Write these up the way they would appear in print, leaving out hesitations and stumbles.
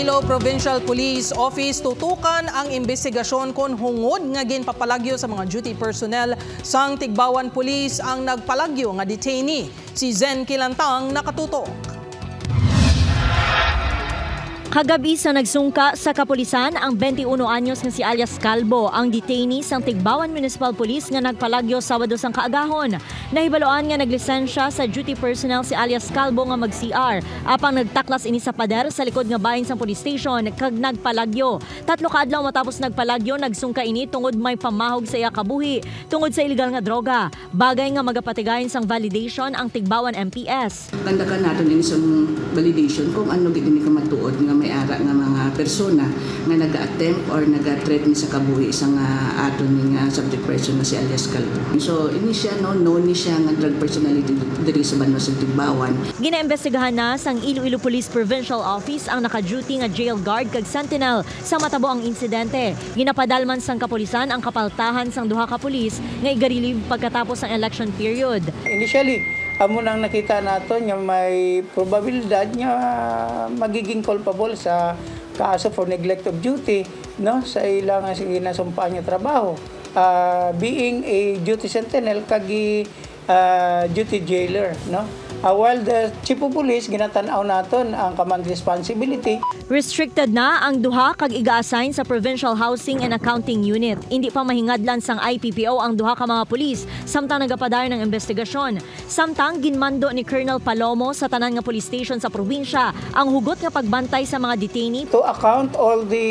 Iloilo Provincial Police Office tutukan ang investigasyon kon hungod nga ginpapalagyo sa mga duty personnel sang Tigbawan Police ang nagpalagyo nga detainee. Si Zen Kilantang nakatutok. Kagabi sa nagsungka sa kapulisan ang 21 anyos nga si alias Calvo, ang detainee sang Tigbawan Municipal Police nga nagpalagyo Sabado sang kaagahon. Nahibaloan nga naglisensya sa duty personnel si alias Calvo nga mag-CR apang nagtaklas ini sa pader sa likod nga bahin sang police station kag nagpalagyo. 3 kaadlaw matapos nagpalagyo, nagsungka ini tungod may pamahog sa iya kabuhi tungod sa illegal nga droga. Bagay nga magapatigayon sang validation ang Tigbawan MPS. Tandakan natin ini sa validation kung ano gid ni kamatuod nga may ara nga mga persona nga naga-attempt or naga-threaten sa kabuhi sa nga aton nga subject person nga si alias Calvo. So ini siya known ni siya nga drug personality diri sa Banwa sa Tigbawan. Ginaimbestigahan na sang Iloilo Police Provincial Office ang naka-duty nga jail guard kag sentinel sa matabo ang insidente. Ginapadalman sang kapulisan ang kapaltahan sang duha ka pulis nga igariliv pagkatapos ng election period. Initially, amo nang nakita nato nga may probabilidad nga magiging culpable sa kaso for neglect of duty, no, sa ilang ginasumpaan nga trabaho, being a duty sentinel kag duty jailer, no. While the Chief of Police ginatanaw naton ang command responsibility. Restricted na ang duha kag iga-assign sa Provincial Housing and Accounting Unit. Hindi pa mahingadlan sang IPPO ang duha ka mga pulis samtang nagapadayon ng investigasyon. Samtang ginmando ni Colonel Palomo sa tanan nga police station sa probinsya ang hugot nga pagbantay sa mga detainee to account all the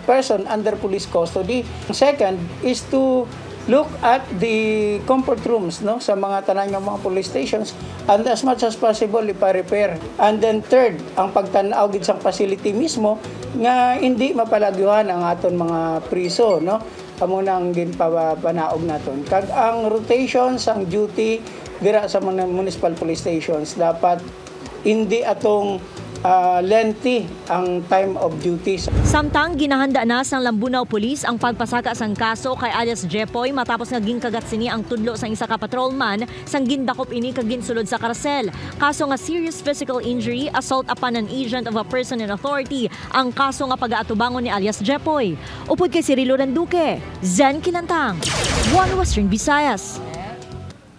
person under police custody. Second is to look at the comfort rooms, no, sa mga tanan ng mga police stations and as much as possible ipa-repair. And then third, ang pagtanaw gid sang facility mismo nga hindi mapalagyuhan ang aton mga priso, no. Amo nang ginpapanaog naton. Kag ang rotation sang duty dira sa mga municipal police stations dapat hindi atong lengthy ang time of duties. Samtang ginahanda na sang Lambunaw Police ang pagpasaka sang kaso kay alias Jepoy matapos nga ginkagat sini ang tudlo sang isa ka patrolman sang gindakop ini kag ginsulod sa karsel. Kaso nga serious physical injury, assault upon an agent of a person in authority ang kaso nga pag-aatubangon ni alias Jepoy. Upod kay Cirilo Randuque, Zen Kilantang, One Western Visayas.